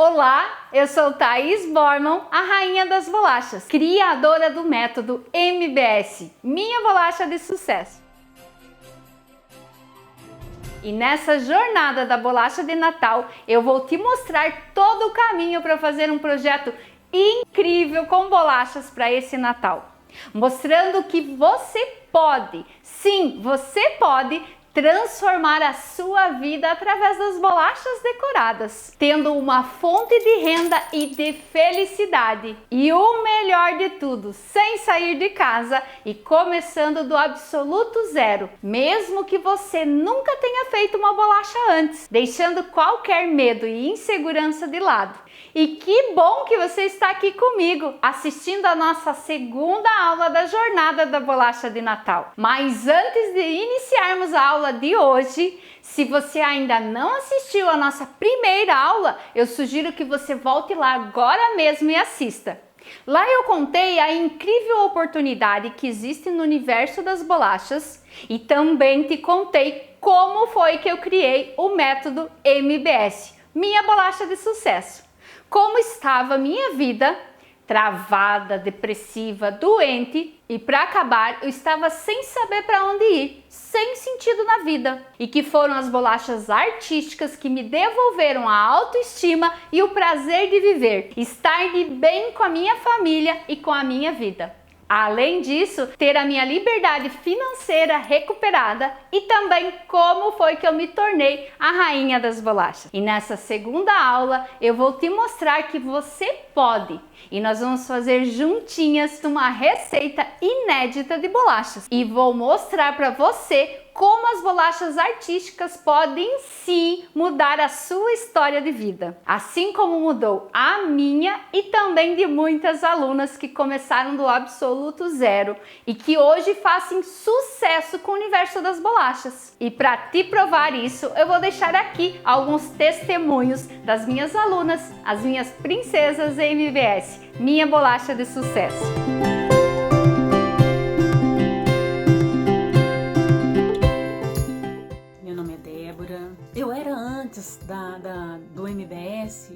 Olá, eu sou Thaís Borman, a rainha das bolachas, criadora do método MBS, minha bolacha de sucesso. E nessa jornada da bolacha de Natal, eu vou te mostrar todo o caminho para fazer um projeto incrível com bolachas para esse Natal. Mostrando que você pode, sim, você pode transformar a sua vida através das bolachas decoradas, tendo uma fonte de renda e de felicidade. E o melhor de tudo, sem sair de casa e começando do absoluto zero, mesmo que você nunca tenha feito uma bolacha antes, deixando qualquer medo e insegurança de lado. E que bom que você está aqui comigo, assistindo a nossa segunda aula da jornada da bolacha de Natal. Mas antes de iniciarmos a aula de hoje, se você ainda não assistiu a nossa primeira aula, eu sugiro que você volte lá agora mesmo e assista. Lá eu contei a incrível oportunidade que existe no universo das bolachas e também te contei como foi que eu criei o método MBS, minha bolacha de sucesso. Como estava minha vida, travada, depressiva, doente, e para acabar eu estava sem saber para onde ir, sem sentido na vida. E que foram as bolachas artísticas que me devolveram a autoestima e o prazer de viver, estar de bem com a minha família e com a minha vida. Além disso, ter a minha liberdade financeira recuperada e também como foi que eu me tornei a rainha das bolachas. E nessa segunda aula eu vou te mostrar que você pode. E nós vamos fazer juntinhas uma receita inédita de bolachas. E vou mostrar para você como as bolachas artísticas podem sim mudar a sua história de vida. Assim como mudou a minha e também de muitas alunas que começaram do absoluto zero e que hoje fazem sucesso com o universo das bolachas. E para te provar isso, eu vou deixar aqui alguns testemunhos das minhas alunas, as minhas princesas MBS, minha bolacha de sucesso. Eu era antes do MBS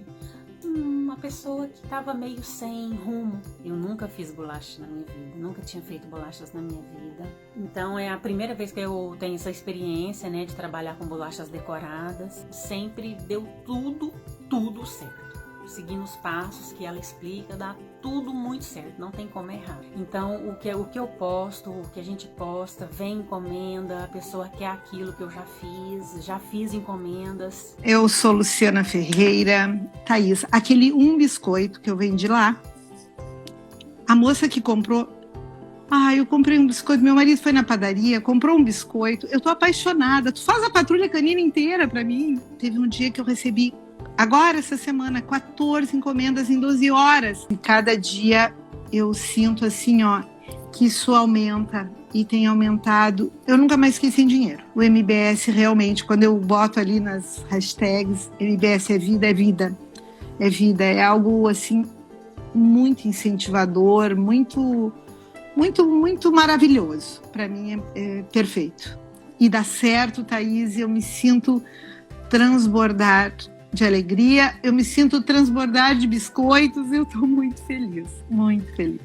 uma pessoa que estava meio sem rumo. Eu nunca fiz bolacha na minha vida, nunca tinha feito bolachas na minha vida. Então é a primeira vez que eu tenho essa experiência, né, de trabalhar com bolachas decoradas. Sempre deu tudo certo. Seguindo os passos que ela explica, dá tudo muito certo, não tem como errar. Então, o que eu posto, o que a gente posta, vem encomenda, a pessoa quer aquilo que eu já fiz encomendas. Eu sou Luciana Ferreira. Thaís, aquele biscoito que eu vendi lá, a moça que comprou, eu comprei um biscoito, meu marido foi na padaria, comprou um biscoito, eu tô apaixonada, tu faz a patrulha canina inteira pra mim. Teve um dia que eu recebi, agora, essa semana, 14 encomendas em 12 horas. E cada dia eu sinto assim, que isso aumenta e tem aumentado. Eu nunca mais fiquei sem dinheiro. O MBS realmente, quando eu boto ali nas hashtags, MBS é vida, é vida. É vida, é algo assim, muito incentivador, muito maravilhoso. Para mim é perfeito. E dá certo, Thaís, eu me sinto transbordar de alegria, eu me sinto transbordar de biscoitos, eu tô muito feliz, muito feliz.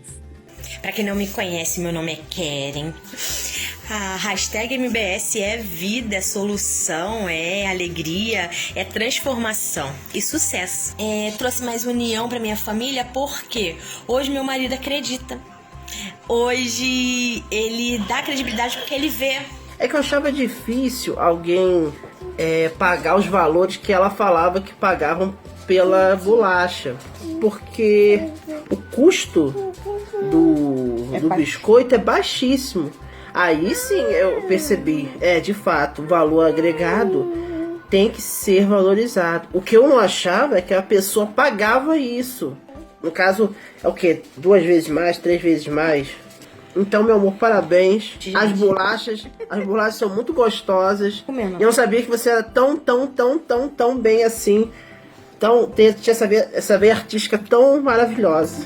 Para quem não me conhece, meu nome é Keren. A hashtag MBS é vida, é solução, é alegria, é transformação e sucesso. Trouxe mais união para minha família porque hoje meu marido acredita. Hoje ele dá credibilidade porque ele vê. É que eu achava difícil alguém pagar os valores que ela falava que pagavam pela bolacha, porque o custo do biscoito é baixíssimo. Aí sim eu percebi, de fato, o valor agregado tem que ser valorizado. O que eu não achava é que a pessoa pagava isso. No caso, é o quê? 2 vezes mais, 3 vezes mais? Então, meu amor, parabéns. As bolachas são muito gostosas. Eu não sabia que você era tão bem assim. Tinha essa veia artística tão maravilhosa.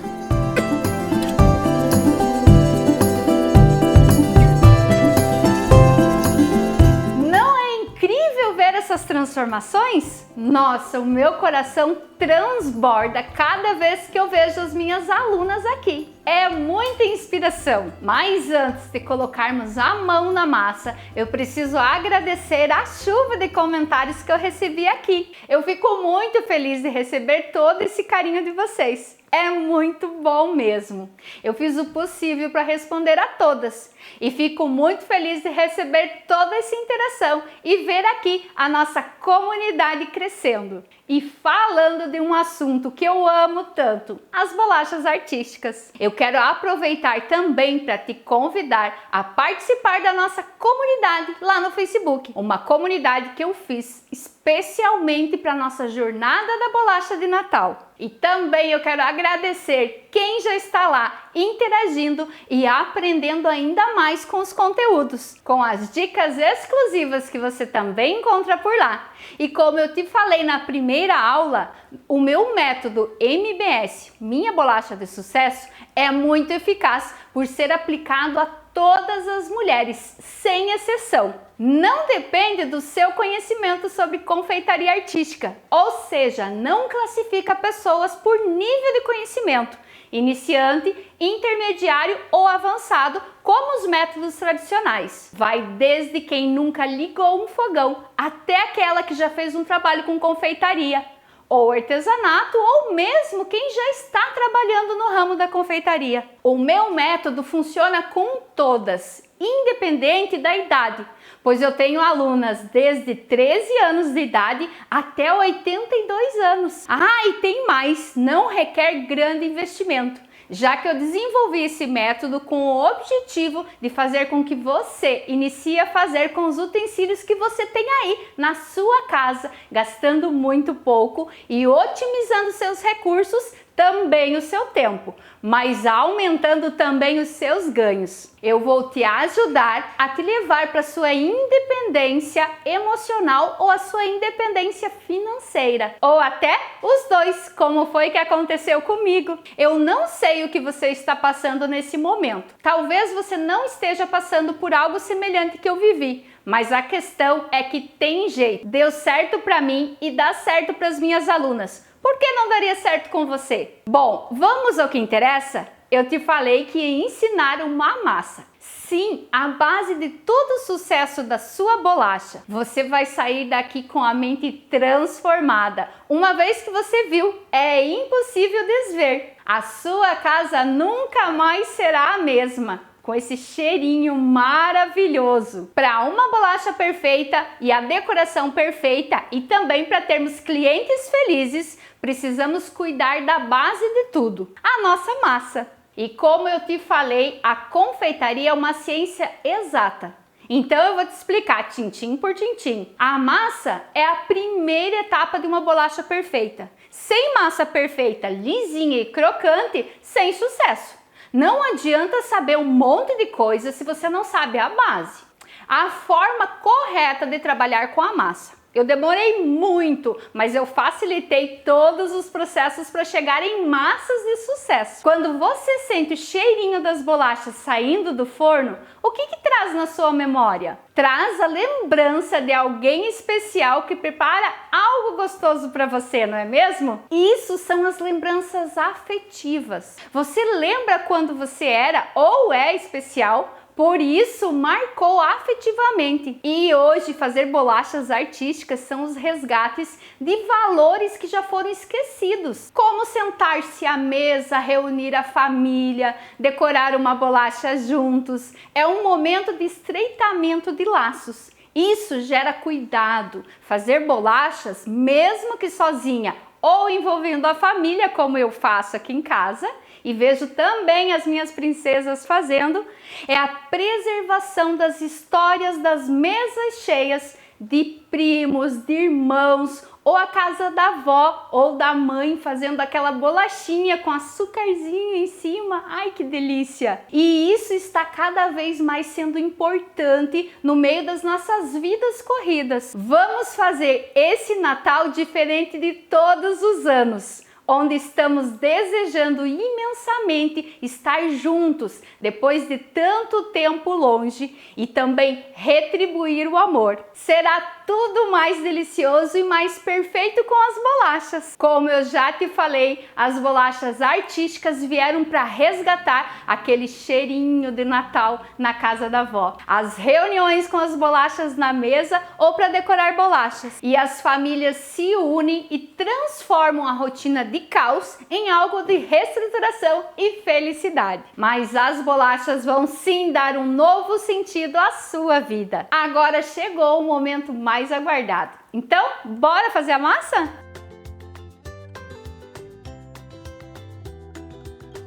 Não é incrível ver essas transformações? transformações? Nossa, o meu coração transborda cada vez que eu vejo as minhas alunas aqui. É muita inspiração. Mas antes de colocarmos a mão na massa, eu preciso agradecer a chuva de comentários que eu recebi aqui. Eu fico muito feliz de receber todo esse carinho de vocês. É muito bom mesmo. Eu fiz o possível para responder a todas e fico muito feliz de receber toda essa interação e ver aqui a nossa comunidade crescendo. E falando de um assunto que eu amo tanto, as bolachas artísticas. Eu quero aproveitar também para te convidar a participar da nossa comunidade lá no Facebook. Uma comunidade que eu fiz especialmente para nossa jornada da bolacha de Natal. E também eu quero agradecer quem já está lá interagindo e aprendendo ainda mais com os conteúdos, com as dicas exclusivas que você também encontra por lá. E como eu te falei na primeira aula, o meu método MBS, Minha Bolacha de Sucesso, é muito eficaz por ser aplicado a todas as mulheres, sem exceção. Não depende do seu conhecimento sobre confeitaria artística, ou seja, não classifica pessoas por nível de conhecimento, iniciante, intermediário ou avançado, como os métodos tradicionais. Vai desde quem nunca ligou um fogão até aquela que já fez um trabalho com confeitaria ou artesanato, ou mesmo quem já está trabalhando no ramo da confeitaria. O meu método funciona com todas, independente da idade, pois eu tenho alunas desde 13 anos de idade até 82 anos. Ah, e tem mais, não requer grande investimento, já que eu desenvolvi esse método com o objetivo de fazer com que você inicie a fazer com os utensílios que você tem aí na sua casa, gastando muito pouco e otimizando seus recursos, também o seu tempo, mas aumentando também os seus ganhos. Eu vou te ajudar a te levar para sua independência emocional ou a sua independência financeira, ou até os dois, como foi que aconteceu comigo. Eu não sei o que você está passando nesse momento. Talvez você não esteja passando por algo semelhante que eu vivi, mas a questão é que tem jeito. Deu certo para mim e dá certo para as minhas alunas. Por que não daria certo com você? Bom, vamos ao que interessa? Eu te falei que ia ensinar uma massa. Sim, a base de todo o sucesso da sua bolacha. Você vai sair daqui com a mente transformada. Uma vez que você viu, é impossível desver. A sua casa nunca mais será a mesma, com esse cheirinho maravilhoso. Para uma bolacha perfeita e a decoração perfeita e também para termos clientes felizes, precisamos cuidar da base de tudo, a nossa massa. E como eu te falei, a confeitaria é uma ciência exata. Então eu vou te explicar tintim por tintim. A massa é a primeira etapa de uma bolacha perfeita. Sem massa perfeita, lisinha e crocante, sem sucesso. Não adianta saber um monte de coisas se você não sabe a base. A forma correta de trabalhar com a massa. Eu demorei muito, mas eu facilitei todos os processos para chegar em massas de sucesso. Quando você sente o cheirinho das bolachas saindo do forno, o que traz na sua memória? Traz a lembrança de alguém especial que prepara algo gostoso para você, não é mesmo? Isso são as lembranças afetivas. Você lembra quando você era ou é especial? Por isso, marcou afetivamente. E hoje, fazer bolachas artísticas são os resgates de valores que já foram esquecidos. Como sentar-se à mesa, reunir a família, decorar uma bolacha juntos. É um momento de estreitamento de laços. Isso gera cuidado. Fazer bolachas, mesmo que sozinha ou envolvendo a família, como eu faço aqui em casa, e vejo também as minhas princesas fazendo, é a preservação das histórias das mesas cheias de primos, de irmãos, ou a casa da avó ou da mãe fazendo aquela bolachinha com açúcarzinho em cima. Ai, que delícia! E isso está cada vez mais sendo importante no meio das nossas vidas corridas. Vamos fazer esse Natal diferente de todos os anos. onde estamos desejando imensamente estar juntos depois de tanto tempo longe e também retribuir o amor. Será tudo mais delicioso e mais perfeito com as bolachas. Como eu já te falei, as bolachas artísticas vieram para resgatar aquele cheirinho de Natal na casa da avó. As reuniões com as bolachas na mesa ou para decorar bolachas. E as famílias se unem e transformam a rotina de caos em algo de reestruturação e felicidade. Mas as bolachas vão sim dar um novo sentido à sua vida. Agora chegou o momento mais aguardado. Então, bora fazer a massa?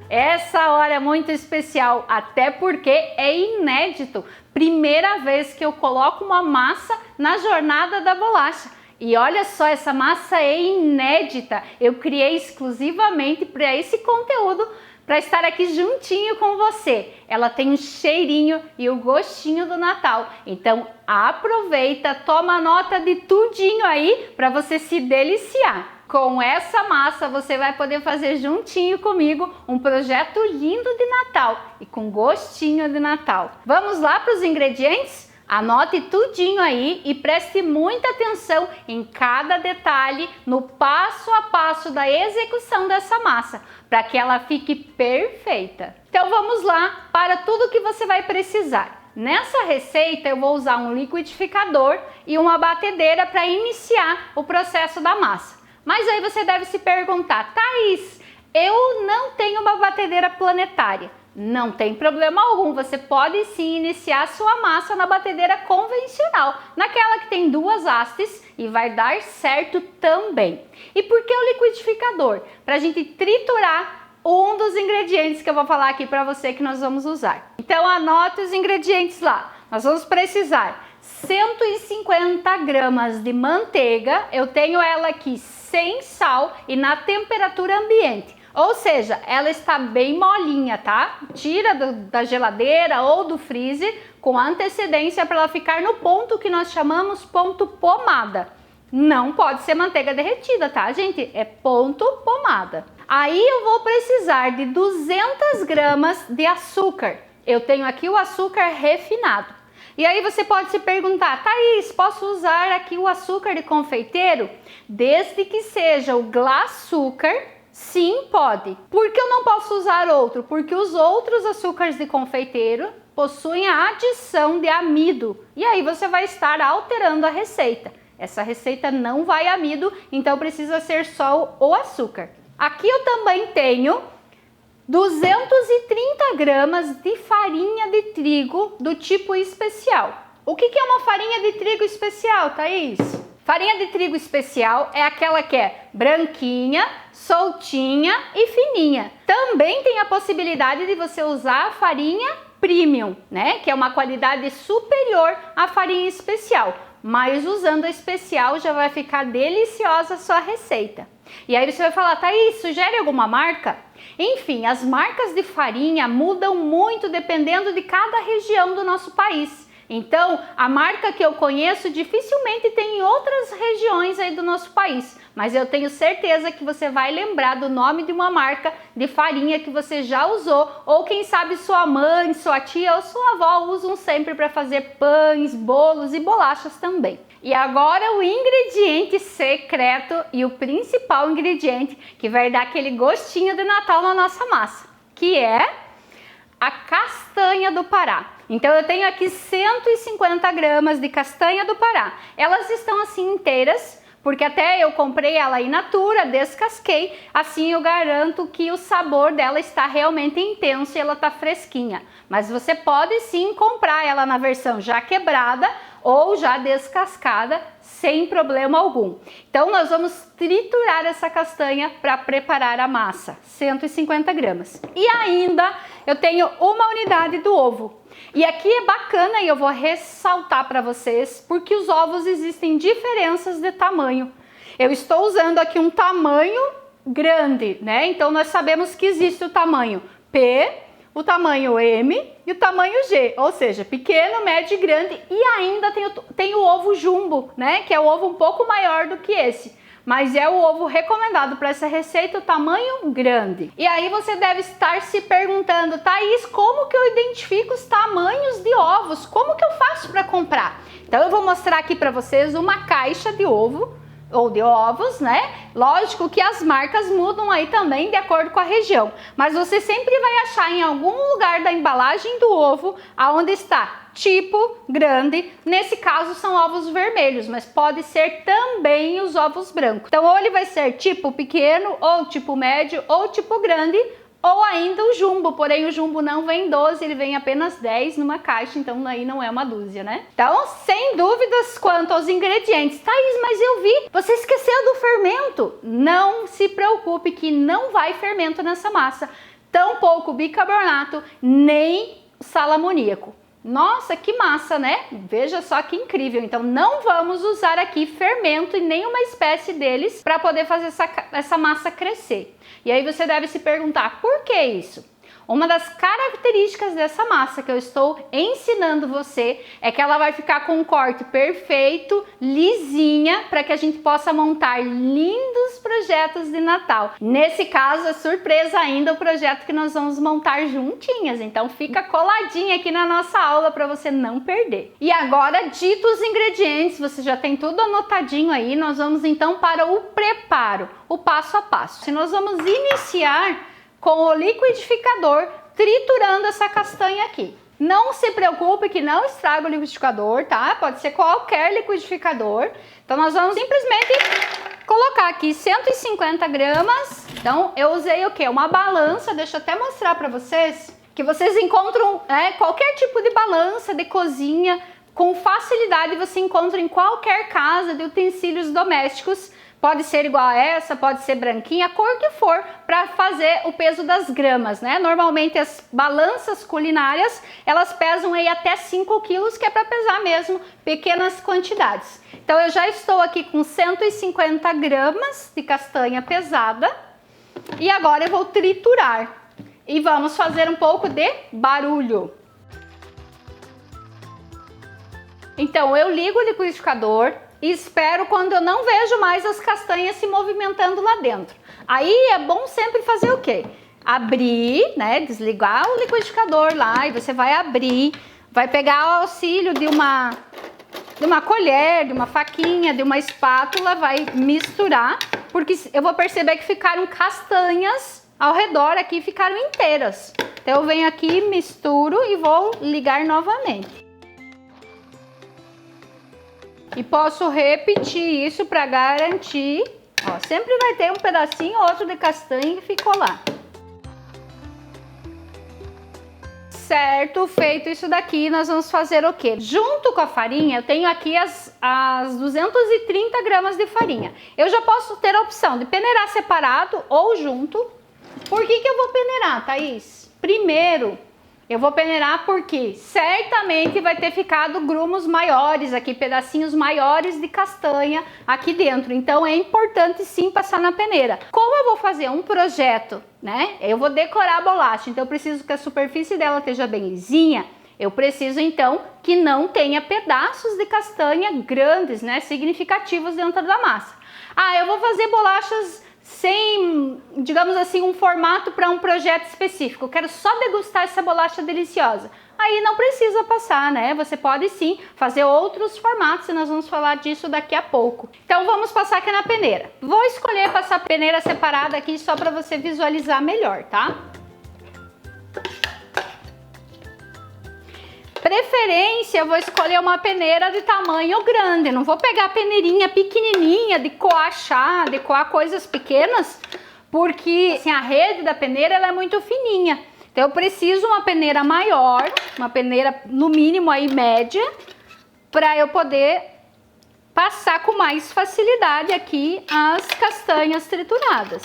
Essa hora é muito especial, até porque é inédito. Primeira vez que eu coloco uma massa na jornada da bolacha. E olha só, essa massa é inédita. Eu criei exclusivamente para esse conteúdo, para estar aqui juntinho com você. Ela tem um cheirinho e o gostinho do Natal. Então aproveita, toma nota de tudinho aí para você se deliciar. Com essa massa você vai poder fazer juntinho comigo um projeto lindo de Natal e com gostinho de Natal. Vamos lá para os ingredientes? Anote tudinho aí e preste muita atenção em cada detalhe no passo a passo da execução dessa massa, para que ela fique perfeita. Então vamos lá para tudo que você vai precisar. Nessa receita eu vou usar um liquidificador e uma batedeira para iniciar o processo da massa. Mas aí você deve se perguntar, Thaís, eu não tenho uma batedeira planetária. Não tem problema algum, você pode sim iniciar sua massa na batedeira convencional, naquela que tem duas hastes e vai dar certo também. E por que o liquidificador? Para a gente triturar um dos ingredientes que eu vou falar aqui para você que nós vamos usar. Então anote os ingredientes lá. Nós vamos precisar 150 gramas de manteiga, eu tenho ela aqui sem sal e na temperatura ambiente. Ou seja, ela está bem molinha, tá? Tira da geladeira ou do freezer com antecedência para ela ficar no ponto que nós chamamos ponto pomada. Não pode ser manteiga derretida, tá, gente? É ponto pomada. Aí eu vou precisar de 200 gramas de açúcar. Eu tenho aqui o açúcar refinado. E aí você pode se perguntar, Thaís, posso usar aqui o açúcar de confeiteiro? Desde que seja o glacçúcar. Sim, pode. Por que eu não posso usar outro? Porque os outros açúcares de confeiteiro possuem a adição de amido. E aí você vai estar alterando a receita. Essa receita não vai amido, então precisa ser só o açúcar. Aqui eu também tenho 230 gramas de farinha de trigo do tipo especial. O que é uma farinha de trigo especial, Thaís? Farinha de trigo especial é aquela que é branquinha, soltinha e fininha. Também tem a possibilidade de você usar a farinha premium, né? Que é uma qualidade superior à farinha especial. Mas usando a especial já vai ficar deliciosa a sua receita. E aí você vai falar, Thaís, sugere alguma marca? Enfim, as marcas de farinha mudam muito dependendo de cada região do nosso país. Então, a marca que eu conheço dificilmente tem em outras regiões aí do nosso país, mas eu tenho certeza que você vai lembrar do nome de uma marca de farinha que você já usou, ou quem sabe sua mãe, sua tia ou sua avó usam sempre para fazer pães, bolos e bolachas também. E agora o ingrediente secreto e o principal ingrediente que vai dar aquele gostinho de Natal na nossa massa, que é a castanha do Pará. Então eu tenho aqui 150 gramas de castanha do Pará. Elas estão assim inteiras, porque até eu comprei ela in natura, descasquei, assim eu garanto que o sabor dela está realmente intenso e ela está fresquinha. Mas você pode sim comprar ela na versão já quebrada ou já descascada, sem problema algum. Então nós vamos triturar essa castanha para preparar a massa, 150 gramas. E ainda eu tenho uma unidade do ovo. E aqui é bacana e eu vou ressaltar para vocês, porque os ovos existem diferenças de tamanho. Eu estou usando aqui um tamanho grande, né? Então nós sabemos que existe o tamanho P, o tamanho M e o tamanho G, ou seja, pequeno, médio e grande, e ainda tem o ovo jumbo, né? Que é o ovo um pouco maior do que esse. mas é o ovo recomendado para essa receita, o tamanho grande. E aí você deve estar se perguntando, Thaís, como que eu identifico os tamanhos de ovos? Como que eu faço para comprar? Então eu vou mostrar aqui para vocês uma caixa de ovo, ou de ovos, né? Lógico que as marcas mudam aí também de acordo com a região, mas você sempre vai achar em algum lugar da embalagem do ovo aonde está tipo grande. Nesse caso são ovos vermelhos, mas pode ser também os ovos brancos. Então ou ele vai ser tipo pequeno, ou tipo médio, ou tipo grande, ou ainda o jumbo, porém o jumbo não vem 12, ele vem apenas 10 numa caixa, então aí não é uma dúzia, né? Então, sem dúvidas quanto aos ingredientes. Thaís, mas eu vi, você esqueceu do fermento. Não se preocupe que não vai fermento nessa massa, tampouco bicarbonato, nem sal amoníaco. Nossa, que massa, né? Veja só que incrível. Então não vamos usar aqui fermento e nenhuma espécie deles para poder fazer essa massa crescer. E aí você deve se perguntar, por que isso? Uma das características dessa massa que eu estou ensinando você é que ela vai ficar com um corte perfeito, lisinha, para que a gente possa montar lindos projetos de Natal. Nesse caso, é surpresa ainda o projeto que nós vamos montar juntinhas, então fica coladinha aqui na nossa aula para você não perder. E agora, dito os ingredientes, você já tem tudo anotadinho aí, nós vamos então para o preparo, o passo a passo. Se nós vamos iniciar com o liquidificador, triturando essa castanha aqui. Não se preocupe que não estraga o liquidificador, tá? Pode ser qualquer liquidificador. Então nós vamos simplesmente colocar aqui 150 gramas. Então eu usei o quê? Uma balança, deixa eu até mostrar para vocês, que vocês encontram qualquer tipo de balança de cozinha, com facilidade você encontra em qualquer casa de utensílios domésticos. Pode ser igual a essa, pode ser branquinha, a cor que for, para fazer o peso das gramas, né? Normalmente as balanças culinárias, elas pesam aí até 5 quilos, que é para pesar mesmo pequenas quantidades. Então eu já estou aqui com 150 gramas de castanha pesada e agora eu vou triturar e vamos fazer um pouco de barulho. Então eu ligo o liquidificador e espero quando eu não vejo mais as castanhas se movimentando lá dentro. Aí é bom sempre fazer o quê? Abrir, né? Desligar o liquidificador lá e você vai abrir, vai pegar o auxílio de uma colher, de uma faquinha, de uma espátula, vai misturar, porque eu vou perceber que ficaram castanhas ao redor aqui, ficaram inteiras. Então eu venho aqui, misturo e vou ligar novamente. E posso repetir isso para garantir. Ó, sempre vai ter um pedacinho ou outro de castanha que ficou lá. Certo, feito isso daqui, nós vamos fazer o quê? Junto com a farinha, eu tenho aqui as 230 gramas de farinha. Eu já posso ter a opção de peneirar separado ou junto. Por que eu vou peneirar, Thaís? Primeiro, eu vou peneirar porque certamente vai ter ficado grumos maiores aqui, pedacinhos maiores de castanha aqui dentro. Então é importante sim passar na peneira. Como eu vou fazer um projeto, né? Eu vou decorar a bolacha, então eu preciso que a superfície dela esteja bem lisinha. Eu preciso então que não tenha pedaços de castanha grandes, né? Significativos dentro da massa. Ah, eu vou fazer bolachas sem, digamos assim, um formato para um projeto específico. Eu quero só degustar essa bolacha deliciosa. Aí não precisa passar, né? Você pode sim fazer outros formatos e nós vamos falar disso daqui a pouco. Então vamos passar aqui na peneira. Vou escolher passar a peneira separada aqui só para você visualizar melhor, tá? Preferência, eu vou escolher uma peneira de tamanho grande, não vou pegar a peneirinha pequenininha de coar chá, de coar coisas pequenas, porque assim, a rede da peneira ela é muito fininha. Então eu preciso uma peneira maior, uma peneira no mínimo aí média, para eu poder passar com mais facilidade aqui as castanhas trituradas.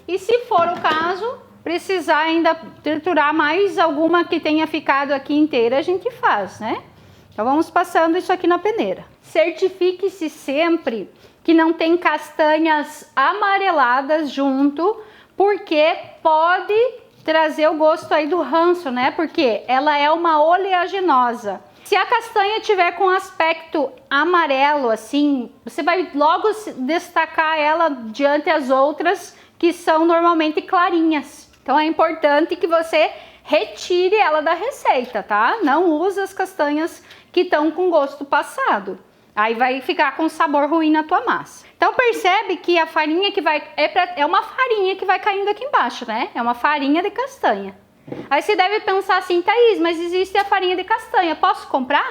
E se for o caso, precisar ainda triturar mais alguma que tenha ficado aqui inteira, a gente faz, né? Então vamos passando isso aqui na peneira. Certifique-se sempre que não tem castanhas amareladas junto, porque pode trazer o gosto aí do ranço, né? Porque ela é uma oleaginosa. Se a castanha tiver com aspecto amarelo assim, você vai logo destacar ela diante as outras que são normalmente clarinhas. Então é importante que você retire ela da receita, tá? Não usa as castanhas que estão com gosto passado. Aí vai ficar com sabor ruim na tua massa. Então percebe que a farinha que vai... É uma farinha que vai caindo aqui embaixo, né? É uma farinha de castanha. Aí você deve pensar assim, Thaís, mas existe a farinha de castanha, posso comprar?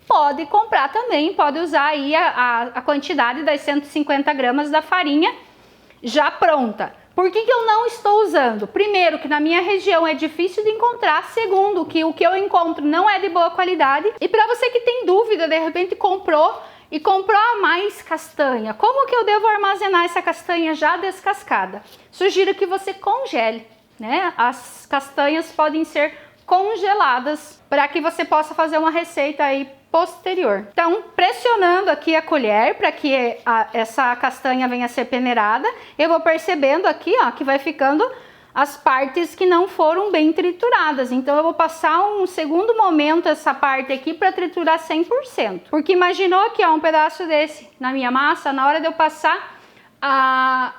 Pode comprar também, pode usar aí a quantidade das 150 gramas da farinha já pronta. Por que eu não estou usando? Primeiro, que na minha região é difícil de encontrar. Segundo, que o que eu encontro não é de boa qualidade. E para você que tem dúvida, de repente comprou a mais castanha, como que eu devo armazenar essa castanha já descascada? Sugiro que você congele, né? As castanhas podem ser congeladas para que você possa fazer uma receita aí posterior. Então, pressionando aqui a colher para que essa castanha venha a ser peneirada, eu vou percebendo aqui, ó, que vai ficando as partes que não foram bem trituradas. Então eu vou passar um segundo momento essa parte aqui para triturar 100%. Porque imaginou aqui, ó, um pedaço desse na minha massa, na hora de eu passar,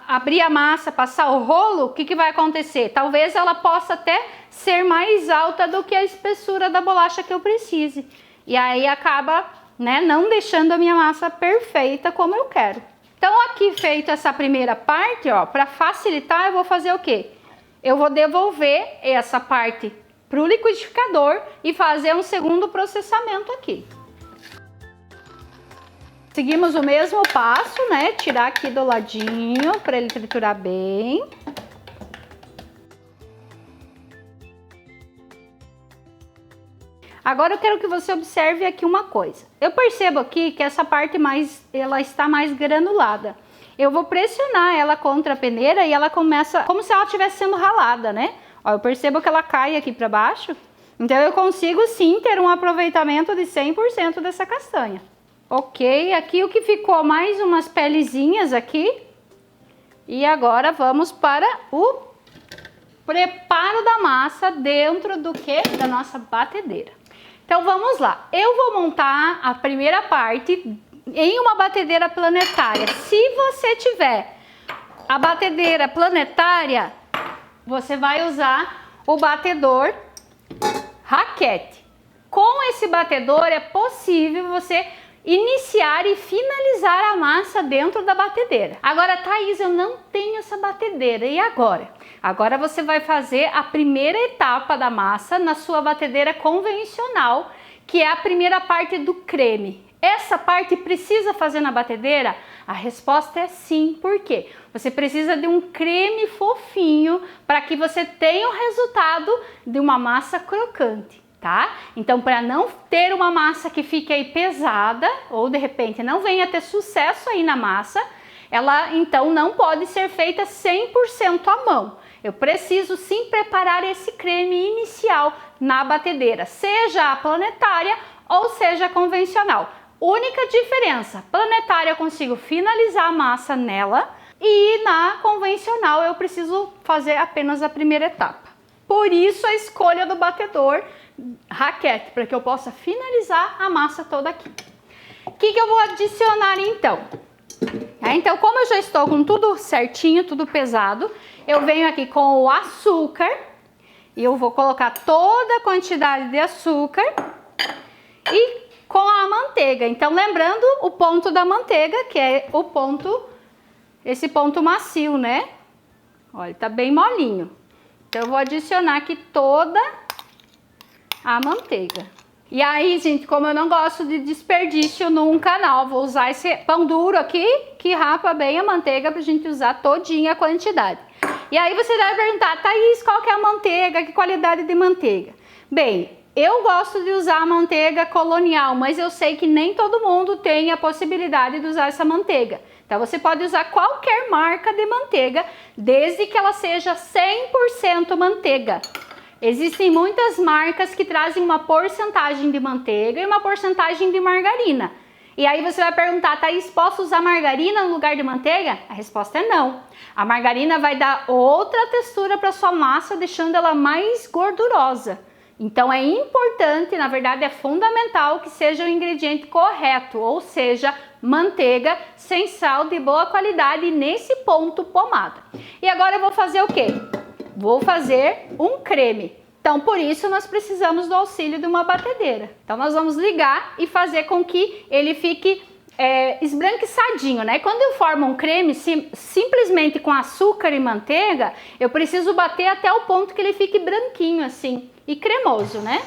abrir a massa, passar o rolo, o que vai acontecer? Talvez ela possa até ser mais alta do que a espessura da bolacha que eu precise. E aí acaba, né, não deixando a minha massa perfeita como eu quero. Então aqui feito essa primeira parte, ó, para facilitar eu vou fazer o quê? Eu vou devolver essa parte para o liquidificador e fazer um segundo processamento aqui. Seguimos o mesmo passo, né? Tirar aqui do ladinho para ele triturar bem. Agora eu quero que você observe aqui uma coisa. Eu percebo aqui que essa parte ela está mais granulada. Eu vou pressionar ela contra a peneira e ela começa como se ela estivesse sendo ralada, né? Ó, eu percebo que ela cai aqui para baixo. Então eu consigo sim ter um aproveitamento de 100% dessa castanha. Ok, aqui o que ficou mais umas pelezinhas aqui. E agora vamos para o preparo da massa dentro do que? Da nossa batedeira. Então vamos lá, eu vou montar a primeira parte em uma batedeira planetária. Se você tiver a batedeira planetária, você vai usar o batedor raquete. Com esse batedor é possível você iniciar e finalizar a massa dentro da batedeira. Agora, Thaís, eu não tenho essa batedeira, e agora? Agora você vai fazer a primeira etapa da massa na sua batedeira convencional, que é a primeira parte do creme. Essa parte precisa fazer na batedeira? A resposta é sim. Por quê? Você precisa de um creme fofinho para que você tenha o resultado de uma massa crocante. Tá? Então, para não ter uma massa que fique aí pesada ou de repente não venha ter sucesso aí na massa, ela então não pode ser feita 100% à mão. Eu preciso sim preparar esse creme inicial na batedeira, seja a planetária ou seja a convencional. Única diferença, planetária eu consigo finalizar a massa nela e na convencional eu preciso fazer apenas a primeira etapa. Por isso a escolha do batedor raquete, para que eu possa finalizar a massa toda aqui. O que eu vou adicionar então? Então, como eu já estou com tudo certinho, tudo pesado, eu venho aqui com o açúcar e eu vou colocar toda a quantidade de açúcar e com a manteiga. Então, lembrando o ponto da manteiga, que é o ponto, esse ponto macio, né? Olha, tá bem molinho. Então, eu vou adicionar aqui toda a manteiga. E aí, gente, como eu não gosto de desperdício num canal, vou usar esse pão duro aqui, que rapa bem a manteiga pra gente usar todinha a quantidade. E aí você deve perguntar, Thaís, qual que é a manteiga, que qualidade de manteiga? Bem, eu gosto de usar a manteiga colonial, mas eu sei que nem todo mundo tem a possibilidade de usar essa manteiga. Então você pode usar qualquer marca de manteiga, desde que ela seja 100% manteiga. Existem muitas marcas que trazem uma porcentagem de manteiga e uma porcentagem de margarina. E aí você vai perguntar, Thaís, posso usar margarina no lugar de manteiga? A resposta é não. A margarina vai dar outra textura para sua massa, deixando ela mais gordurosa. Então é importante, na verdade é fundamental que seja o ingrediente correto, ou seja, manteiga sem sal de boa qualidade nesse ponto pomada. E agora eu vou fazer o quê? Vou fazer um creme. Então por isso nós precisamos do auxílio de uma batedeira. Então nós vamos ligar e fazer com que ele fique esbranquiçadinho, né? Quando eu formo um creme simplesmente com açúcar e manteiga, eu preciso bater até o ponto que ele fique branquinho assim e cremoso, né?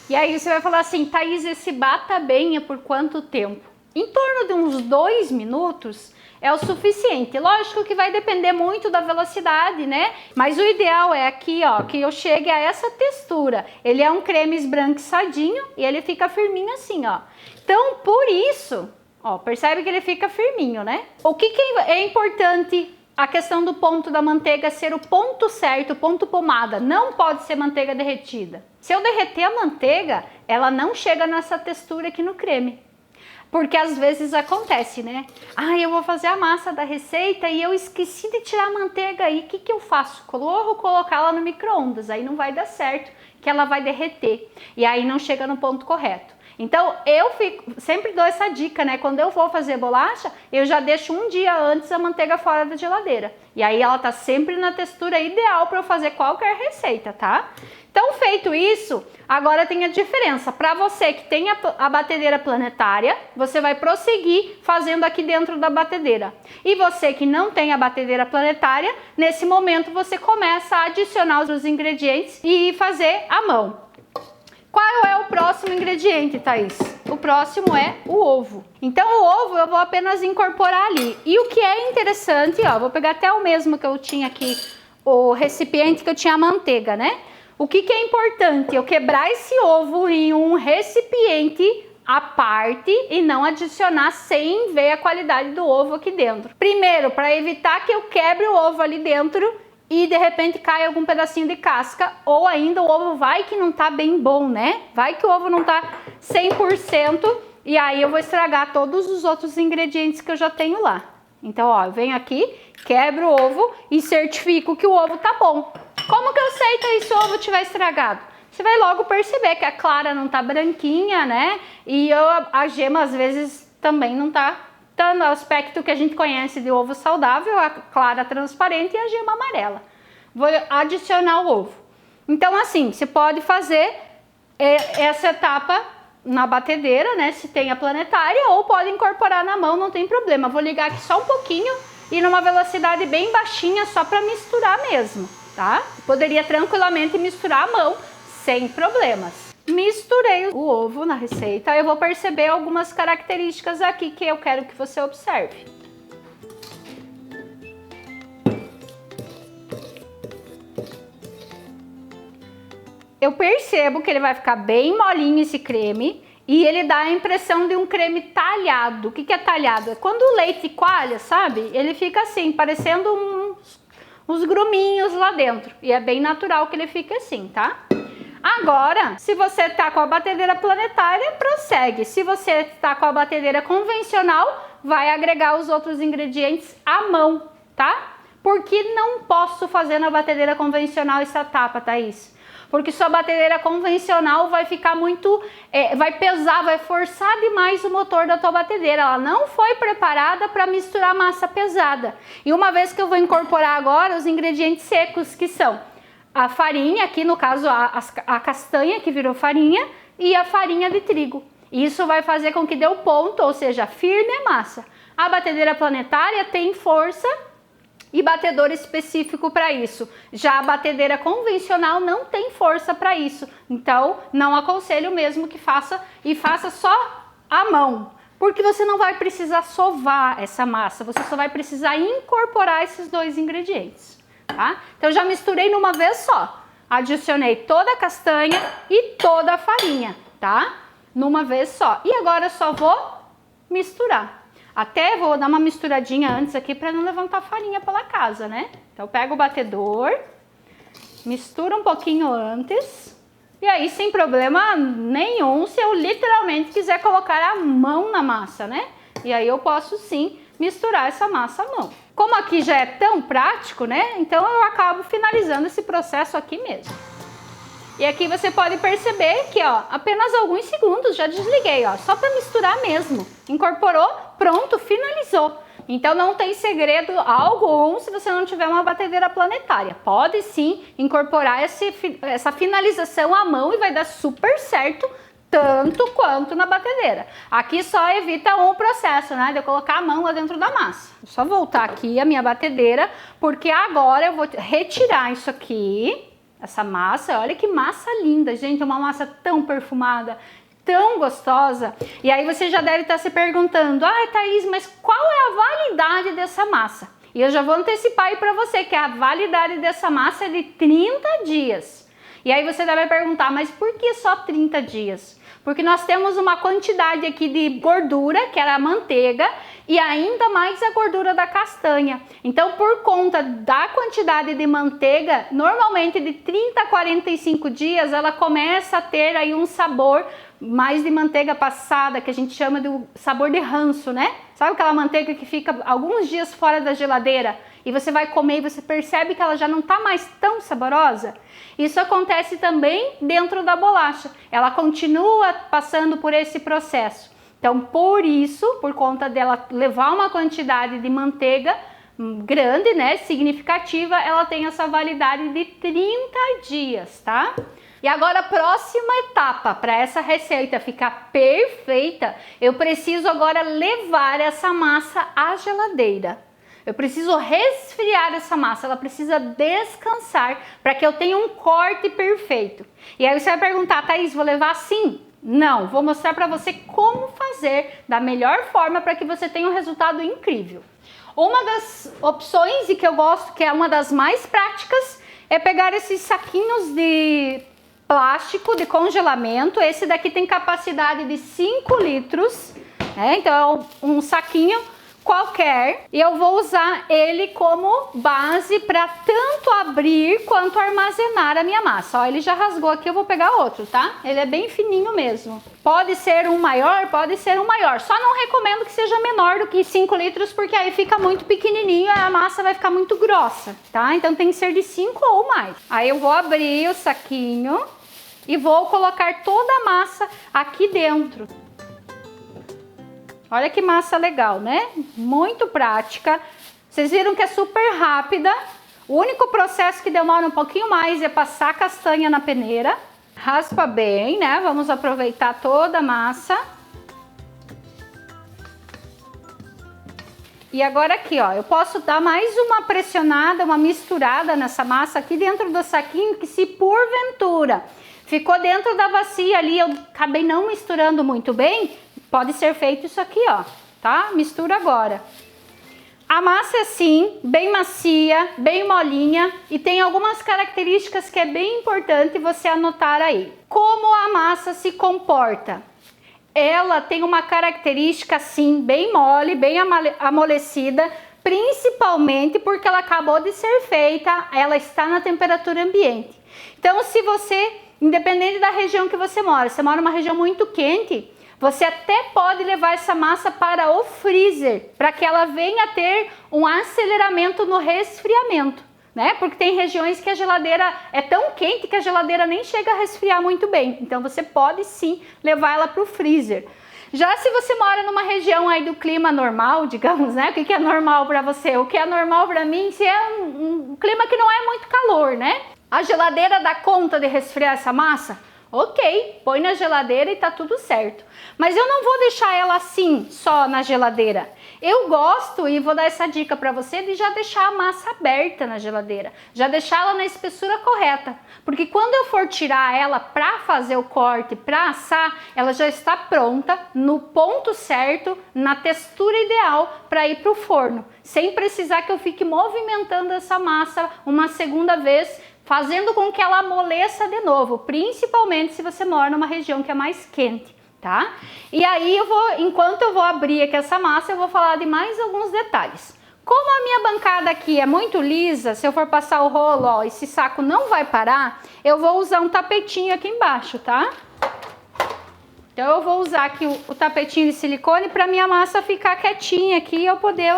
E aí você vai falar assim, Thaís, esse bata bem é por quanto tempo? Em torno de uns 2 minutos é o suficiente. Lógico que vai depender muito da velocidade, né? Mas o ideal é aqui, ó, que eu chegue a essa textura. Ele é um creme esbranquiçadinho e ele fica firminho assim, ó. Então, por isso, ó, percebe que ele fica firminho, né? O que é importante? A questão do ponto da manteiga ser o ponto certo, o ponto pomada. Não pode ser manteiga derretida. Se eu derreter a manteiga, ela não chega nessa textura aqui no creme. Porque às vezes acontece, né? Ah, eu vou fazer a massa da receita e eu esqueci de tirar a manteiga aí. O que eu faço? Vou colocar ela no micro-ondas. Aí não vai dar certo, que ela vai derreter. E aí não chega no ponto correto. Então, eu sempre dou essa dica, né? Quando eu vou fazer bolacha, eu já deixo um dia antes a manteiga fora da geladeira. E aí ela tá sempre na textura ideal para eu fazer qualquer receita, tá? Então, feito isso, agora tem a diferença. Para você que tem a batedeira planetária, você vai prosseguir fazendo aqui dentro da batedeira. E você que não tem a batedeira planetária, nesse momento você começa a adicionar os ingredientes e fazer à mão. Qual é o próximo ingrediente, Thaís? O próximo é o ovo. Então o ovo eu vou apenas incorporar ali. E o que é interessante, ó, vou pegar até o mesmo que eu tinha aqui, o recipiente que eu tinha a manteiga, né? O que é importante? Eu quebrar esse ovo em um recipiente à parte e não adicionar sem ver a qualidade do ovo aqui dentro. Primeiro, para evitar que eu quebre o ovo ali dentro e de repente cai algum pedacinho de casca, ou ainda o ovo vai que não tá bem bom, né? Vai que o ovo não tá 100% e aí eu vou estragar todos os outros ingredientes que eu já tenho lá. Então, ó, eu venho aqui, quebro o ovo e certifico que o ovo tá bom. Como que eu sei que se o ovo tiver estragado? Você vai logo perceber que a clara não tá branquinha, né? E a gema às vezes também não tá dando o aspecto que a gente conhece de ovo saudável, a clara transparente e a gema amarela. Vou adicionar o ovo. Então assim, você pode fazer essa etapa na batedeira, né? Se tem a planetária, ou pode incorporar na mão, não tem problema. Vou ligar aqui só um pouquinho e numa velocidade bem baixinha, só para misturar mesmo, tá? Poderia tranquilamente misturar a mão, sem problemas. Misturei o ovo na receita, eu vou perceber algumas características aqui que eu quero que você observe. Eu percebo que ele vai ficar bem molinho esse creme e ele dá a impressão de um creme talhado. O que é talhado? É quando o leite coalha, sabe? Ele fica assim, parecendo uns gruminhos lá dentro. E é bem natural que ele fique assim, tá? Agora, se você tá com a batedeira planetária, prossegue. Se você tá com a batedeira convencional, vai agregar os outros ingredientes à mão, tá? Por que não posso fazer na batedeira convencional essa etapa, Thaís? Porque sua batedeira convencional vai ficar muito, vai pesar, vai forçar demais o motor da tua batedeira. Ela não foi preparada para misturar massa pesada. E uma vez que eu vou incorporar agora os ingredientes secos, que são a farinha, aqui no caso a castanha que virou farinha, e a farinha de trigo. Isso vai fazer com que dê o ponto, ou seja, firme a massa. A batedeira planetária tem força e batedor específico para isso. Já a batedeira convencional não tem força para isso. Então, não aconselho mesmo que faça só à mão, porque você não vai precisar sovar essa massa, você só vai precisar incorporar esses dois ingredientes, tá? Então, já misturei numa vez só. Adicionei toda a castanha e toda a farinha, tá? Numa vez só. E agora eu só vou misturar. Até vou dar uma misturadinha antes aqui para não levantar farinha pela casa, né? Então, eu pego o batedor, misturo um pouquinho antes. E aí, sem problema nenhum, se eu literalmente quiser colocar a mão na massa, né? E aí eu posso sim misturar essa massa à mão. Como aqui já é tão prático, né? Então eu acabo finalizando esse processo aqui mesmo. E aqui você pode perceber que, ó, apenas alguns segundos já desliguei, ó, só para misturar mesmo. Incorporou, pronto, finalizou. Então não tem segredo algum se você não tiver uma batedeira planetária. Pode sim incorporar essa finalização à mão e vai dar super certo, tanto quanto na batedeira. Aqui só evita um processo, né, de eu colocar a mão lá dentro da massa. Vou só voltar aqui a minha batedeira, porque agora eu vou retirar isso aqui, essa massa. Olha que massa linda, gente, uma massa tão perfumada, tão gostosa. E aí você já deve estar se perguntando, Thaís, mas qual é a validade dessa massa? E eu já vou antecipar aí para você que a validade dessa massa é de 30 dias. E aí você deve perguntar, mas por que só 30 dias? Porque nós temos uma quantidade aqui de gordura, que era a manteiga, e ainda mais a gordura da castanha. Então, por conta da quantidade de manteiga, normalmente de 30 a 45 dias, ela começa a ter aí um sabor mais de manteiga passada, que a gente chama de sabor de ranço, né? Sabe aquela manteiga que fica alguns dias fora da geladeira e você vai comer e você percebe que ela já não tá mais tão saborosa? Isso acontece também dentro da bolacha. Ela continua passando por esse processo. Então, por isso, por conta dela levar uma quantidade de manteiga grande, né, significativa, ela tem essa validade de 30 dias, tá? E agora a próxima etapa para essa receita ficar perfeita, eu preciso agora levar essa massa à geladeira. Eu preciso resfriar essa massa, ela precisa descansar para que eu tenha um corte perfeito. E aí você vai perguntar, Thaís, vou levar assim? Não, vou mostrar para você como fazer da melhor forma para que você tenha um resultado incrível. Uma das opções, e que eu gosto, que é uma das mais práticas, é pegar esses saquinhos de plástico de congelamento. Esse daqui tem capacidade de 5 litros, né? Então é um saquinho qualquer, e eu vou usar ele como base para tanto abrir quanto armazenar a minha massa. Ó, ele já rasgou aqui, eu vou pegar outro, tá? Ele é bem fininho mesmo. Pode ser um maior, pode ser um maior. Só não recomendo que seja menor do que 5 litros, porque aí fica muito pequenininho e a massa vai ficar muito grossa, tá? Então tem que ser de 5 ou mais. Aí eu vou abrir o saquinho e vou colocar toda a massa aqui dentro. Olha que massa legal, né? Muito prática. Vocês viram que é super rápida. O único processo que demora um pouquinho mais é passar a castanha na peneira. Raspa bem, né? Vamos aproveitar toda a massa. E agora aqui, ó, eu posso dar mais uma pressionada, uma misturada nessa massa aqui dentro do saquinho, que se porventura ficou dentro da bacia ali, eu acabei não misturando muito bem, pode ser feito isso aqui, ó, tá? Mistura agora. A massa é assim, bem macia, bem molinha, e tem algumas características que é bem importante você anotar aí. Como a massa se comporta? Ela tem uma característica assim, bem mole, bem amolecida, principalmente porque ela acabou de ser feita, ela está na temperatura ambiente. Então, se você, independente da região que você mora numa região muito quente, você até pode levar essa massa para o freezer, para que ela venha a ter um aceleramento no resfriamento, né? Porque tem regiões que a geladeira é tão quente que a geladeira nem chega a resfriar muito bem. Então você pode sim levar ela para o freezer. Já se você mora numa região aí do clima normal, digamos, né? O que é normal para você? O que é normal para mim se é um clima que não é muito calor, né? A geladeira dá conta de resfriar essa massa? Ok, põe na geladeira e tá tudo certo. Mas eu não vou deixar ela assim, só na geladeira. Eu gosto, e vou dar essa dica para você, de já deixar a massa aberta na geladeira. Já deixar ela na espessura correta. Porque quando eu for tirar ela para fazer o corte, para assar, ela já está pronta, no ponto certo, na textura ideal para ir para o forno. Sem precisar que eu fique movimentando essa massa uma segunda vez, fazendo com que ela amoleça de novo, principalmente se você mora numa região que é mais quente, tá? E aí enquanto eu vou abrir aqui essa massa, eu vou falar de mais alguns detalhes. Como a minha bancada aqui é muito lisa, se eu for passar o rolo, ó, esse saco não vai parar, eu vou usar um tapetinho aqui embaixo, tá? Então eu vou usar aqui o tapetinho de silicone para minha massa ficar quietinha aqui e eu poder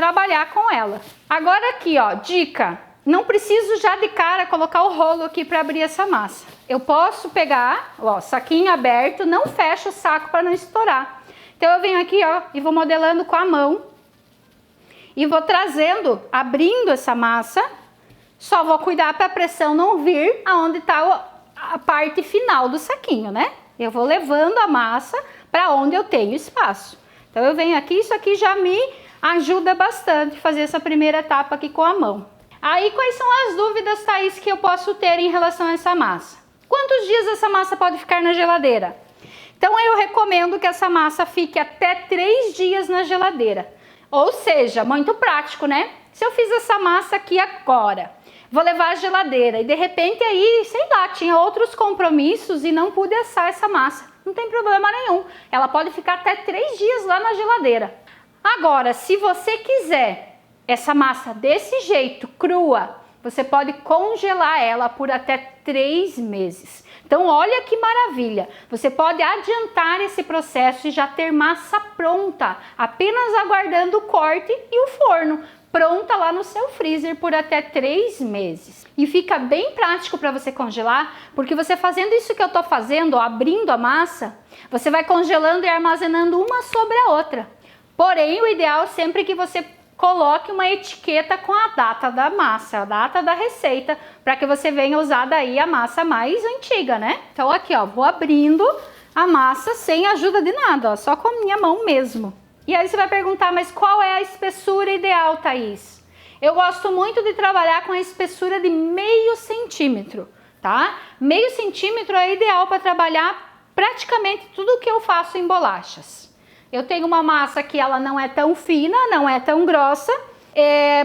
trabalhar com ela. Agora aqui, ó, dica. Não preciso já de cara colocar o rolo aqui para abrir essa massa. Eu posso pegar, ó, saquinho aberto, não fecha o saco para não estourar. Então eu venho aqui, ó, e vou modelando com a mão. E vou trazendo, abrindo essa massa. Só vou cuidar para a pressão não vir aonde está a parte final do saquinho, né? Eu vou levando a massa para onde eu tenho espaço. Então eu venho aqui, isso aqui já me ajuda bastante fazer essa primeira etapa aqui com a mão. Aí quais são as dúvidas, Thaís, que eu posso ter em relação a essa massa? Quantos dias essa massa pode ficar na geladeira? Então eu recomendo que essa massa fique até 3 dias na geladeira. Ou seja, muito prático, né? Se eu fiz essa massa aqui agora, vou levar à geladeira e de repente aí, sei lá, tinha outros compromissos e não pude assar essa massa. Não tem problema nenhum. Ela pode ficar até 3 dias lá na geladeira. Agora, se você quiser essa massa desse jeito, crua, você pode congelar ela por até 3 meses. Então, olha que maravilha. Você pode adiantar esse processo e já ter massa pronta, apenas aguardando o corte e o forno. Pronta lá no seu freezer por até 3 meses. E fica bem prático para você congelar, porque você fazendo isso que eu tô fazendo, ó, abrindo a massa, você vai congelando e armazenando uma sobre a outra. Porém, o ideal é sempre que você coloque uma etiqueta com a data da massa, a data da receita, para que você venha usar daí a massa mais antiga, né? Então aqui, ó, vou abrindo a massa sem ajuda de nada, ó, só com a minha mão mesmo. E aí você vai perguntar, mas qual é a espessura ideal, Thaís? Eu gosto muito de trabalhar com a espessura de meio centímetro, tá? Meio centímetro é ideal para trabalhar praticamente tudo que eu faço em bolachas. Eu tenho uma massa que ela não é tão fina, não é tão grossa.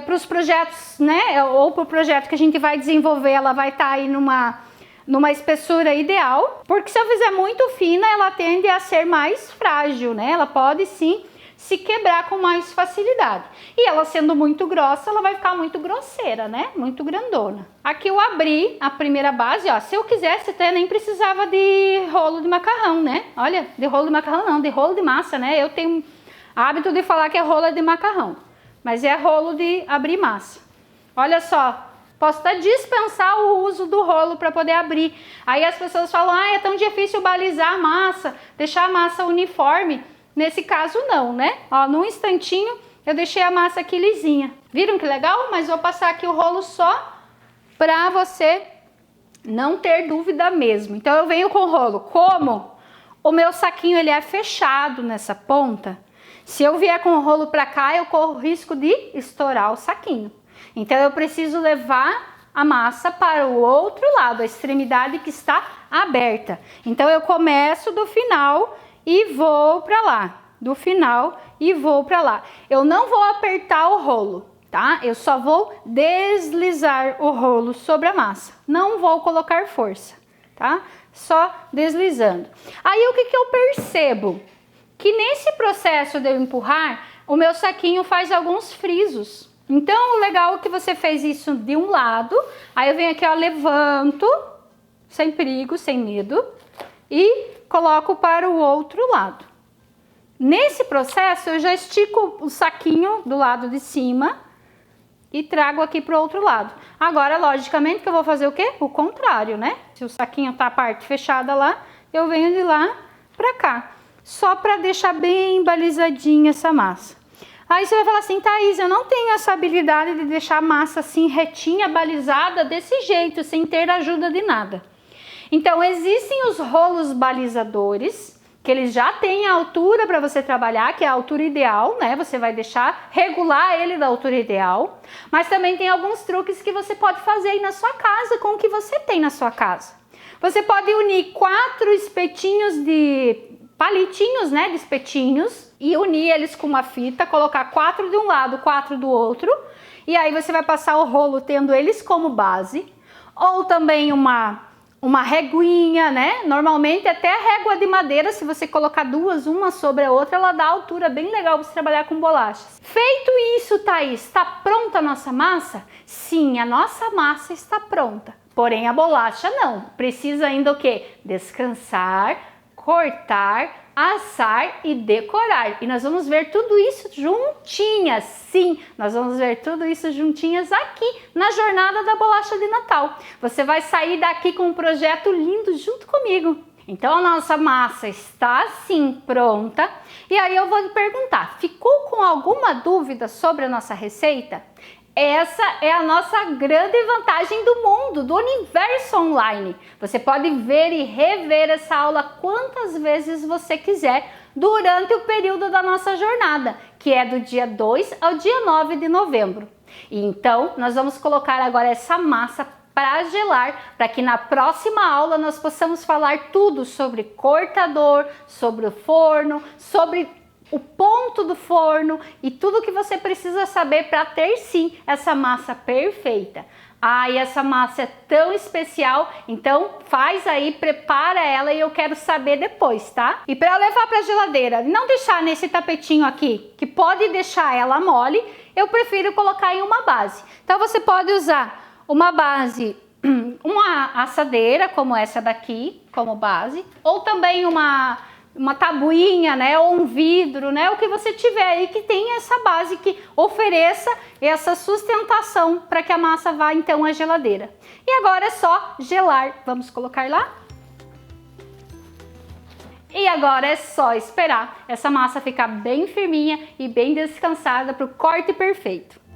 Para os projetos, né, ou para o projeto que a gente vai desenvolver, ela vai estar aí numa espessura ideal. Porque se eu fizer muito fina, ela tende a ser mais frágil, né? Ela pode sim se quebrar com mais facilidade. E ela sendo muito grossa, ela vai ficar muito grosseira, né? Muito grandona. Aqui eu abri a primeira base, ó. Se eu quisesse, até nem precisava de rolo de macarrão, né? Olha, de rolo de macarrão não, de rolo de massa, né? Eu tenho hábito de falar que é rolo de macarrão, mas é rolo de abrir massa. Olha só, posso até dispensar o uso do rolo para poder abrir. Aí as pessoas falam, ah, é tão difícil balizar a massa, deixar a massa uniforme. Nesse caso não, né? Ó, num instantinho eu deixei a massa aqui lisinha. Viram que legal? Mas vou passar aqui o rolo só para você não ter dúvida mesmo. Então eu venho com o rolo. Como o meu saquinho ele é fechado nessa ponta, se eu vier com o rolo para cá, eu corro o risco de estourar o saquinho. Então eu preciso levar a massa para o outro lado, a extremidade que está aberta. Então eu começo do final e vou para lá, do final e vou para lá. Eu não vou apertar o rolo, tá? Eu só vou deslizar o rolo sobre a massa. Não vou colocar força, tá? Só deslizando. Aí o que eu percebo? Que nesse processo de eu empurrar, o meu saquinho faz alguns frisos. Então o legal é que você fez isso de um lado, aí eu venho aqui, ó, levanto, sem perigo, sem medo, e coloco para o outro lado. Nesse processo eu já estico o saquinho do lado de cima e trago aqui para o outro lado. Agora, logicamente, que eu vou fazer o quê? O contrário, né? Se o saquinho tá a parte fechada lá, eu venho de lá para cá. Só para deixar bem balizadinha essa massa. Aí você vai falar assim, Thaís, eu não tenho essa habilidade de deixar a massa assim retinha, balizada desse jeito, sem ter ajuda de nada. Então, existem os rolos balizadores, que eles já têm a altura para você trabalhar, que é a altura ideal, né? Você vai deixar regular ele da altura ideal. Mas também tem alguns truques que você pode fazer aí na sua casa, com o que você tem na sua casa. Você pode unir 4 espetinhos de palitinhos, né? De espetinhos, e unir eles com uma fita, colocar 4 de um lado, 4 do outro. E aí você vai passar o rolo tendo eles como base. Ou também uma reguinha, né? Normalmente até a régua de madeira, se você colocar 2, uma sobre a outra, ela dá altura bem legal para você trabalhar com bolachas. Feito isso, Thaís, está pronta a nossa massa? Sim, a nossa massa está pronta. Porém, a bolacha não. Precisa ainda o quê? Descansar, cortar, assar e decorar. E nós vamos ver tudo isso juntinhas. Sim, nós vamos ver tudo isso juntinhas aqui na Jornada da Bolacha de Natal. Você vai sair daqui com um projeto lindo junto comigo. Então a nossa massa está assim pronta. E aí eu vou lhe perguntar, ficou com alguma dúvida sobre a nossa receita? Essa é a nossa grande vantagem do mundo, do universo online. Você pode ver e rever essa aula quantas vezes você quiser durante o período da nossa jornada, que é do dia 2 ao dia 9 de novembro. E então, nós vamos colocar agora essa massa para gelar, para que na próxima aula nós possamos falar tudo sobre cortador, sobre o forno, sobre o ponto do forno e tudo que você precisa saber para ter sim essa massa perfeita. E essa massa é tão especial, então faz aí, prepara ela e eu quero saber depois, tá? E para levar para a geladeira, não deixar nesse tapetinho aqui, que pode deixar ela mole, eu prefiro colocar em uma base. Então você pode usar uma base, uma assadeira como essa daqui, como base, ou também uma tabuinha, né, ou um vidro, né, o que você tiver aí que tem essa base que ofereça essa sustentação para que a massa vá então à geladeira. E agora é só gelar. Vamos colocar lá? E agora é só esperar essa massa ficar bem firminha e bem descansada para o corte perfeito.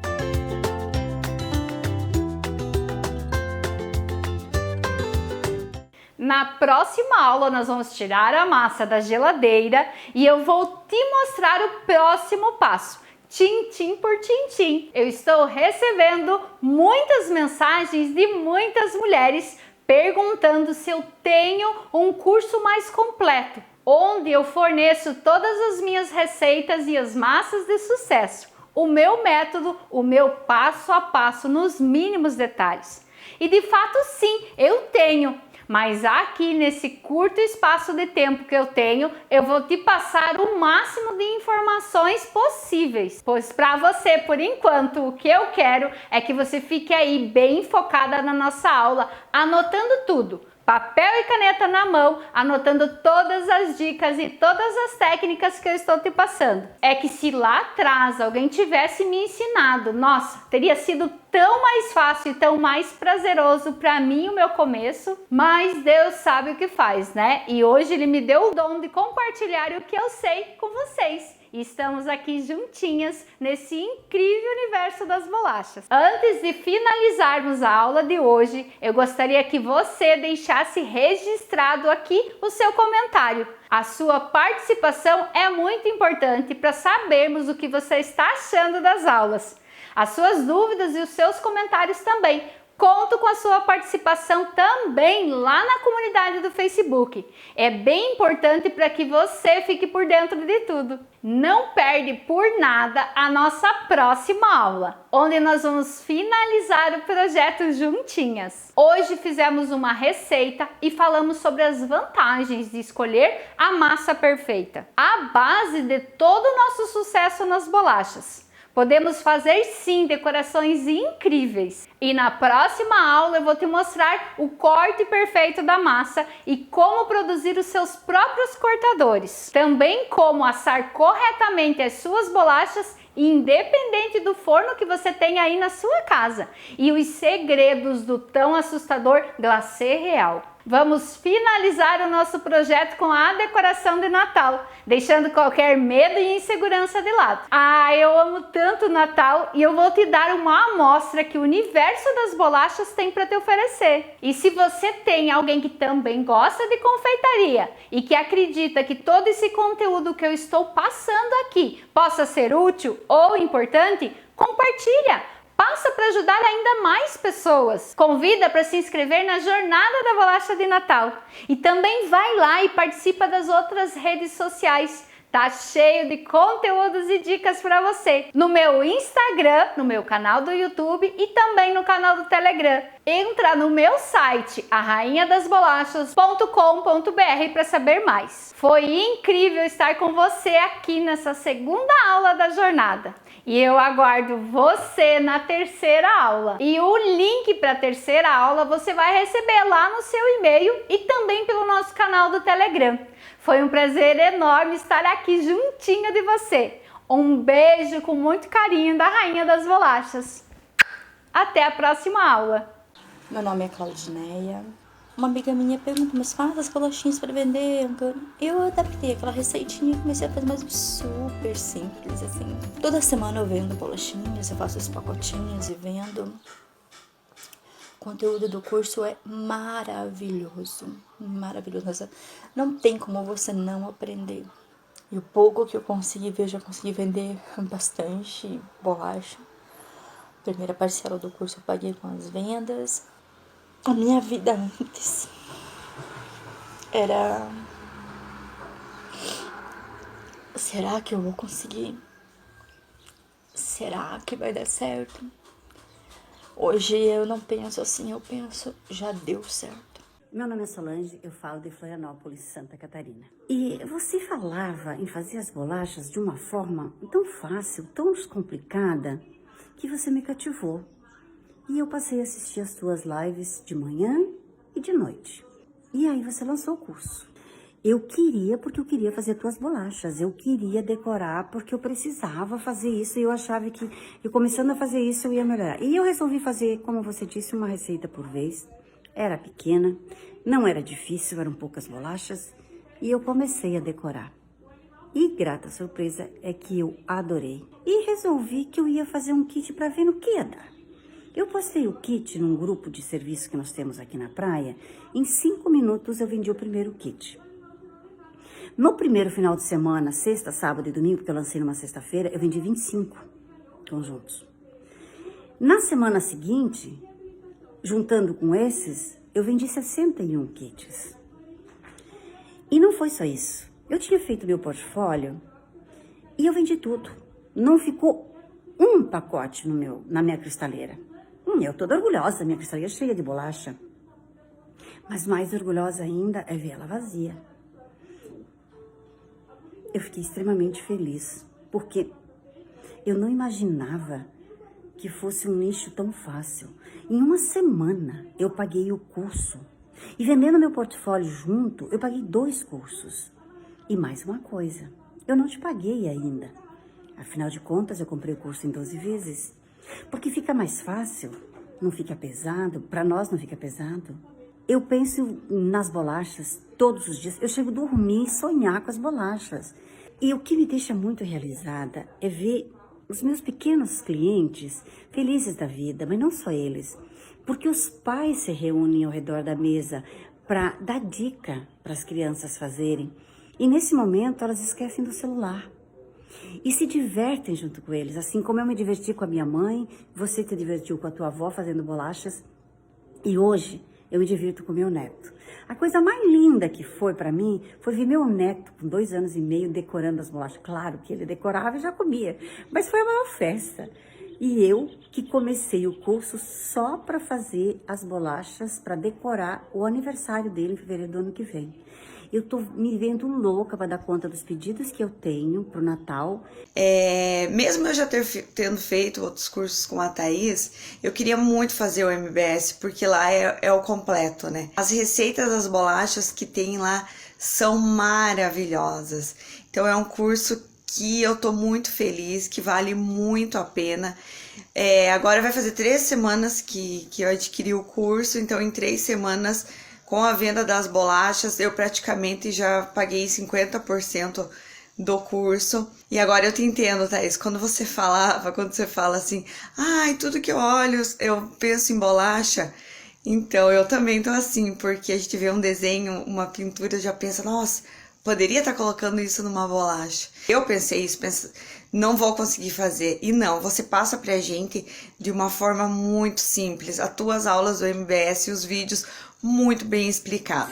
Na próxima aula nós vamos tirar a massa da geladeira e eu vou te mostrar o próximo passo, tintim por tintim. Eu estou recebendo muitas mensagens de muitas mulheres perguntando se eu tenho um curso mais completo, onde eu forneço todas as minhas receitas e as massas de sucesso, o meu método, o meu passo a passo nos mínimos detalhes. E de fato sim, eu tenho. Mas aqui nesse curto espaço de tempo que eu tenho, eu vou te passar o máximo de informações possíveis. Pois para você, por enquanto, o que eu quero é que você fique aí bem focada na nossa aula, anotando tudo. Papel e caneta na mão, anotando todas as dicas e todas as técnicas que eu estou te passando. É que se lá atrás alguém tivesse me ensinado, nossa, teria sido tão mais fácil e tão mais prazeroso para mim o meu começo, mas Deus sabe o que faz, né? E hoje Ele me deu o dom de compartilhar o que eu sei com vocês. E estamos aqui juntinhas nesse incrível universo das bolachas. Antes de finalizarmos a aula de hoje, eu gostaria que você deixasse registrado aqui o seu comentário. A sua participação é muito importante para sabermos o que você está achando das aulas. As suas dúvidas e os seus comentários também. Conto com a sua participação também lá na comunidade do Facebook. É bem importante para que você fique por dentro de tudo. Não perde por nada a nossa próxima aula, onde nós vamos finalizar o projeto juntinhas. Hoje fizemos uma receita e falamos sobre as vantagens de escolher a massa perfeita, a base de todo o nosso sucesso nas bolachas. Podemos fazer sim decorações incríveis. E na próxima aula eu vou te mostrar o corte perfeito da massa e como produzir os seus próprios cortadores. Também como assar corretamente as suas bolachas, independente do forno que você tem aí na sua casa. E os segredos do tão assustador glacê real. Vamos finalizar o nosso projeto com a decoração de Natal, deixando qualquer medo e insegurança de lado. Eu amo tanto o Natal e eu vou te dar uma amostra que o universo das bolachas tem para te oferecer. E se você tem alguém que também gosta de confeitaria e que acredita que todo esse conteúdo que eu estou passando aqui possa ser útil ou importante, compartilha! Passa para ajudar ainda mais pessoas. Convida para se inscrever na Jornada da Bolacha de Natal. E também vai lá e participa das outras redes sociais. Tá cheio de conteúdos e dicas para você. No meu Instagram, no meu canal do YouTube e também no canal do Telegram. Entra no meu site, arrainhadasbolachas.com.br para saber mais. Foi incrível estar com você aqui nessa segunda aula da jornada. E eu aguardo você na terceira aula. E o link para a terceira aula você vai receber lá no seu e-mail e também pelo nosso canal do Telegram. Foi um prazer enorme estar aqui juntinho de você. Um beijo com muito carinho da Rainha das Bolachas. Até a próxima aula. Meu nome é Claudineia. Uma amiga minha perguntou, mas faz as bolachinhas para vender? Eu adaptei aquela receitinha e comecei a fazer mais super simples, assim. Toda semana eu vendo bolachinhas, eu faço os pacotinhos e vendo. O conteúdo do curso é maravilhoso, maravilhoso. Não tem como você não aprender. E o pouco que eu consegui ver, já consegui vender bastante bolacha. Primeira parcela do curso eu paguei com as vendas. A minha vida antes era... Será que eu vou conseguir? Será que vai dar certo? Hoje eu não penso assim, eu penso, já deu certo. Meu nome é Solange, eu falo de Florianópolis, Santa Catarina. E você falava em fazer as bolachas de uma forma tão fácil, tão descomplicada, que você me cativou. E eu passei a assistir as tuas lives de manhã e de noite. E aí você lançou o curso. Eu queria, porque eu queria fazer tuas bolachas. Eu queria decorar, porque eu precisava fazer isso. E eu achava que, eu começando a fazer isso, eu ia melhorar. E eu resolvi fazer, como você disse, uma receita por vez. Era pequena, não era difícil, eram poucas bolachas. E eu comecei a decorar. E grata surpresa é que eu adorei. E resolvi que eu ia fazer um kit para ver no que ia dar. Eu postei o kit num grupo de serviço que nós temos aqui na praia. Em 5 minutos eu vendi o primeiro kit. No primeiro final de semana, sexta, sábado e domingo, porque eu lancei numa sexta-feira, eu vendi 25 conjuntos. Na semana seguinte, juntando com esses, eu vendi 61 kits. E não foi só isso. Eu tinha feito meu portfólio e eu vendi tudo. Não ficou um pacote na minha cristaleira. Eu tô orgulhosa da minha cristaleira cheia de bolacha. Mas mais orgulhosa ainda é ver ela vazia. Eu fiquei extremamente feliz, porque eu não imaginava que fosse um nicho tão fácil. Em uma semana eu paguei o curso. E vendendo meu portfólio junto, eu paguei 2 cursos. E mais uma coisa, eu não te paguei ainda. Afinal de contas, eu comprei o curso em 12 vezes. Porque fica mais fácil, não fica pesado, para nós não fica pesado. Eu penso nas bolachas todos os dias. Eu chego a dormir e sonhar com as bolachas. E o que me deixa muito realizada é ver os meus pequenos clientes felizes da vida, mas não só eles. Porque os pais se reúnem ao redor da mesa para dar dica para as crianças fazerem. E nesse momento elas esquecem do celular. E se divertem junto com eles, assim como eu me diverti com a minha mãe, você te divertiu com a tua avó fazendo bolachas, e hoje eu me divirto com meu neto. A coisa mais linda que foi para mim foi ver meu neto com 2 anos e meio decorando as bolachas. Claro que ele decorava e já comia, mas foi a maior festa. E eu que comecei o curso só para fazer as bolachas, para decorar o aniversário dele em fevereiro do ano que vem. Eu tô me vendo louca para dar conta dos pedidos que eu tenho pro Natal. Mesmo eu já tendo feito outros cursos com a Thaís, eu queria muito fazer o MBS, porque lá é o completo, né? As receitas das bolachas que tem lá são maravilhosas. Então é um curso que eu tô muito feliz, que vale muito a pena. Agora vai fazer 3 semanas que eu adquiri o curso, então em 3 semanas... Com a venda das bolachas, eu praticamente já paguei 50% do curso. E agora eu te entendo, Thaís, quando você fala assim, ai, tudo que eu olho, eu penso em bolacha. Então, eu também tô assim, porque a gente vê um desenho, uma pintura, já pensa, nossa, poderia estar colocando isso numa bolacha. Eu pensei isso, não vou conseguir fazer. E não, você passa pra gente de uma forma muito simples. As tuas aulas do MBS e os vídeos muito bem explicado.